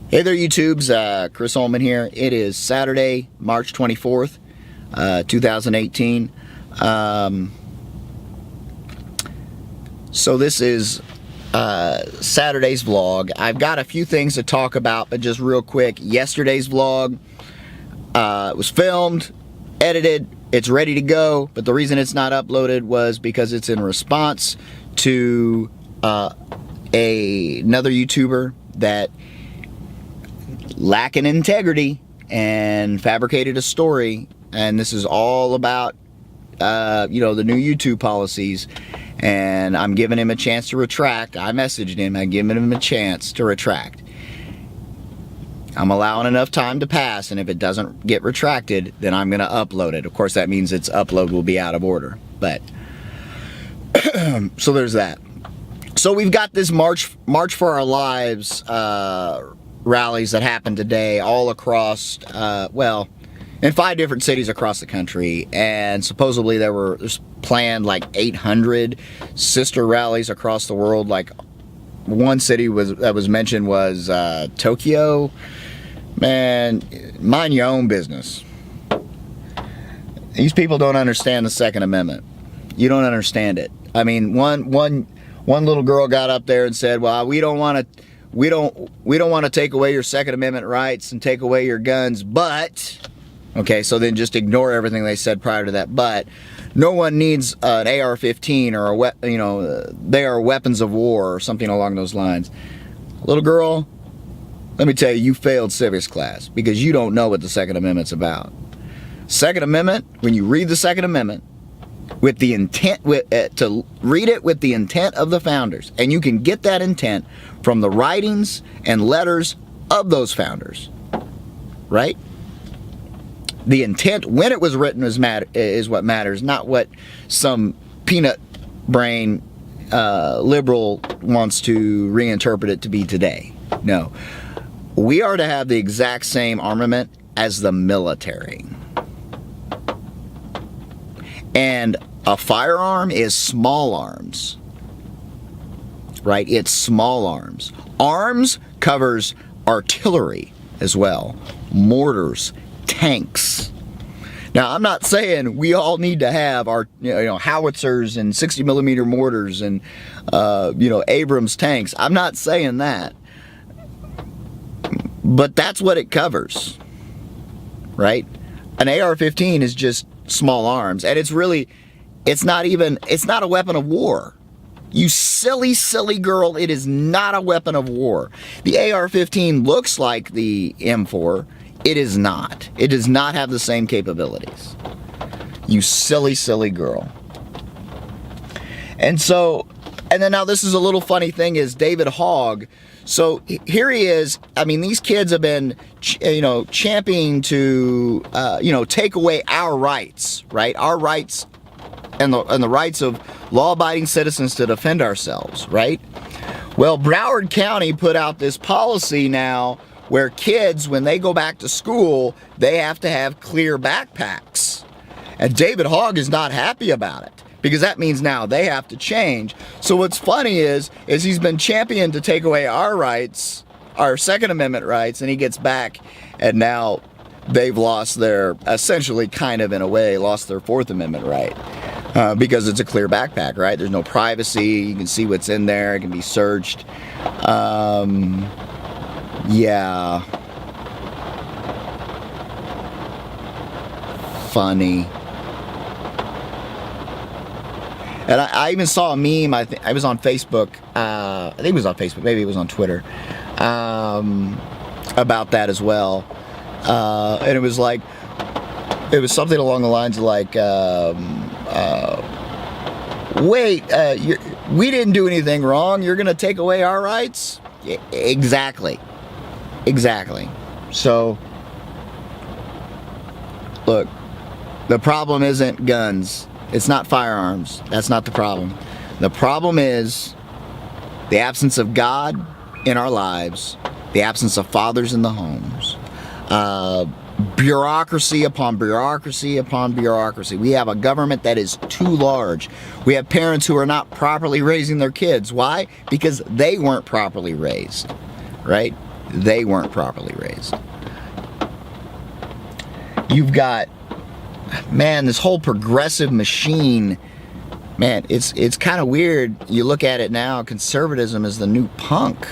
Hey there, YouTubes. Chris Ullman here. It is Saturday, March 24th, 2018. So this is Saturday's vlog. I've got a few things to talk about, but just real quick. Yesterday's vlog was filmed, edited, it's ready to go, but the reason it's not uploaded was because it's in response to another YouTuber that lacking integrity and fabricated a story, and this is all about the new YouTube policies, and I'm giving him a chance to retract. I messaged him, I'm giving him a chance to retract. I'm allowing enough time to pass, and if it doesn't get retracted, then I'm going to upload it. Of course, that means its upload will be out of order, but so there's that. So we've got this March for Our Lives rallies that happened today all across, in 5 different cities across the country, and supposedly there's planned like 800 sister rallies across the world. Like one city that was mentioned was Tokyo. Man, mind your own business. These people don't understand the Second Amendment. You don't understand it. I mean, one little girl got up there and said, "Well, we don't want to take away your Second Amendment rights and take away your guns, but," okay, so then just ignore everything they said prior to that. But no one needs an AR-15 or they are weapons of war or something along those lines. Little girl, let me tell you, you failed civics class because you don't know what the Second Amendment's about. Second Amendment, when you read the Second Amendment with the intent, to read it with the intent of the founders, and you can get that intent from the writings and letters of those founders, right? The intent when it was written is what matters, not what some peanut brain liberal wants to reinterpret it to be today. No. We are to have the exact same armament as the military. And a firearm is small arms, right? It's small arms. Arms covers artillery as well, mortars, tanks. Now, I'm not saying we all need to have our howitzers and 60mm mortars and Abrams tanks. I'm not saying that, but that's what it covers, right? An AR-15 is just small arms, and it's not a weapon of war. You silly girl, it is not a weapon of war. The AR-15 looks like the M4. It is not. It does not have the same capabilities. You silly girl. And then now this is a little funny thing is David Hogg. So here he is. I mean, these kids have been, championing to, take away our rights, right? Our rights and the rights of law-abiding citizens to defend ourselves, right? Well, Broward County put out this policy now where kids, when they go back to school, they have to have clear backpacks. And David Hogg is not happy about it, because that means now they have to change. So what's funny is he's been championed to take away our rights, our Second Amendment rights, and he gets back, and now they've lost their, essentially, kind of in a way, lost their Fourth Amendment right. Because it's a clear backpack, right? There's no privacy, you can see what's in there, it can be searched. Yeah. Funny. And I even saw a meme, I was on Facebook, I think it was on Facebook, maybe it was on Twitter, about that as well. And it was something along the lines of like, wait, we didn't do anything wrong, you're going to take away our rights? Yeah, exactly. So, look, the problem isn't guns. It's not firearms. That's not the problem. The problem is the absence of God in our lives, the absence of fathers in the homes, bureaucracy upon bureaucracy upon bureaucracy. We have a government that is too large. We have parents who are not properly raising their kids. Why? Because they weren't properly raised, right? they weren't properly raised. You've got, man, this whole progressive machine, man, it's kind of weird. You look at it now, conservatism is the new punk.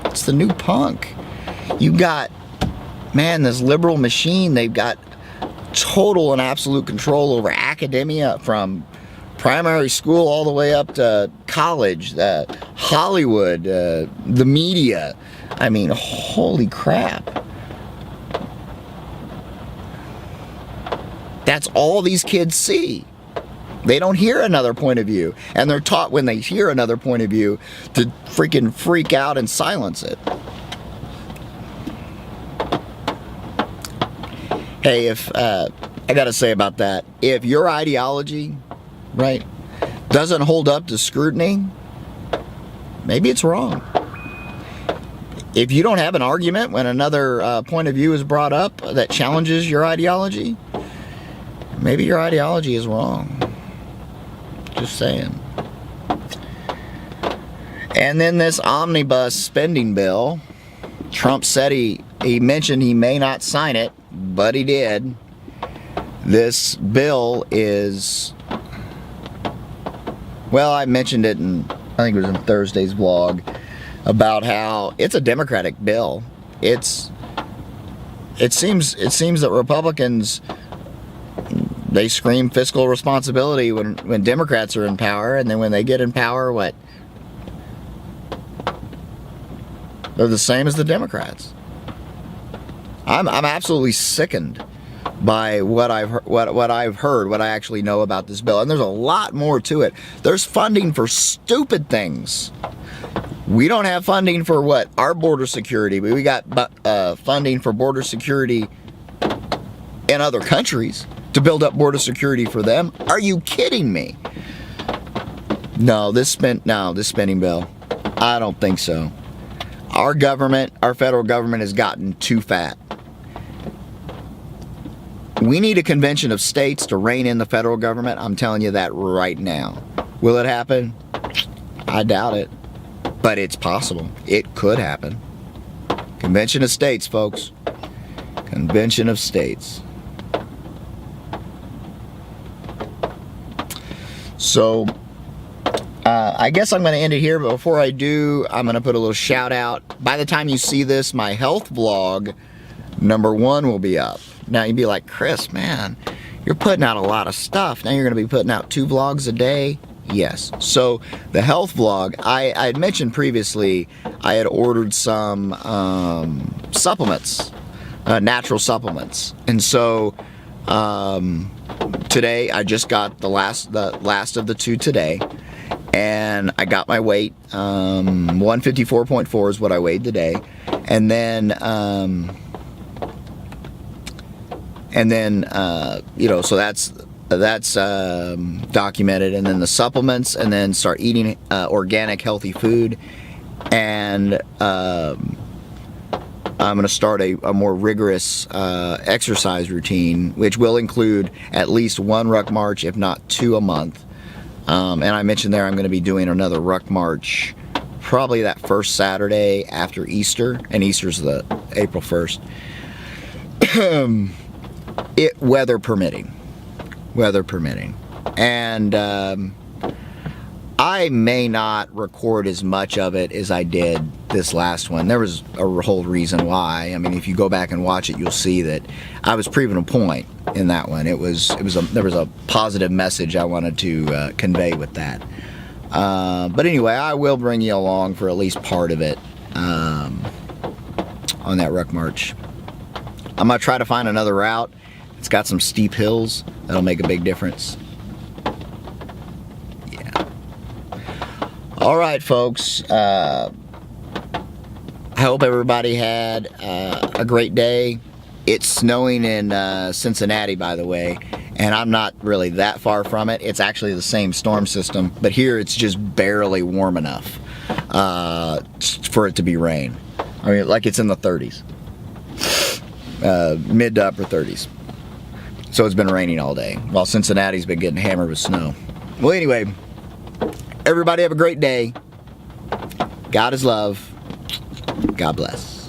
It's the new punk. You got, man, this liberal machine, they've got total and absolute control over academia from primary school all the way up to college, Hollywood, the media. I mean, holy crap. That's all these kids see. They don't hear another point of view. And they're taught when they hear another point of view to freaking freak out and silence it. Hey, if I gotta say about that, if your ideology, right, doesn't hold up to scrutiny, maybe it's wrong. If you don't have an argument when another point of view is brought up that challenges your ideology, maybe your ideology is wrong. Just saying. And then this Omnibus Spending Bill, Trump said he mentioned he may not sign it, but he did. This bill is, well, I mentioned it in, I think it was in Thursday's vlog, about how it's a Democratic bill. It seems that Republicans, they scream fiscal responsibility when Democrats are in power, and then when they get in power, what? They're the same as the Democrats. I'm absolutely sickened by what I've heard, what I actually know about this bill, and there's a lot more to it. There's funding for stupid things. We don't have funding for what? Our border security, but we got funding for border security in other countries to build up border security for them. Are you kidding me? No, this spending bill, I don't think so. Our government, our federal government, has gotten too fat. We need a convention of states to rein in the federal government. I'm telling you that right now. Will it happen? I doubt it. But it's possible. It could happen. Convention of states, folks. Convention of states. So, I guess I'm going to end it here, but before I do, I'm going to put a little shout out. By the time you see this, my health vlog #1 will be up. Now you'd be like, Chris, man, you're putting out a lot of stuff. Now you're going to be putting out 2 vlogs a day? Yes. So the health vlog, I had mentioned previously, I had ordered some supplements, natural supplements. And so today I just got the last of the 2 today. And I got my weight, 154.4 is what I weighed today, and then you know, so that's documented. And then the supplements, and then start eating organic, healthy food, and I'm going to start a more rigorous exercise routine, which will include at least 1 ruck march, if not 2 a month. And I mentioned there I'm going to be doing another ruck march probably that first Saturday after Easter, and Easter's the April 1st. Weather permitting. And I may not record as much of it as I did this last one. There was a whole reason why. I mean, if you go back and watch it, you'll see that I was proving a point in that one. There was a positive message I wanted to convey with that. But anyway, I will bring you along for at least part of it on that ruck march. I'm gonna try to find another route. It's got some steep hills. That'll make a big difference. All right, folks. I hope everybody had a great day. It's snowing in Cincinnati, by the way, and I'm not really that far from it. It's actually the same storm system, but here it's just barely warm enough for it to be rain. I mean, like it's in the 30s, mid to upper 30s. So it's been raining all day, while Cincinnati's been getting hammered with snow. Well, anyway, everybody have a great day. God is love. God bless.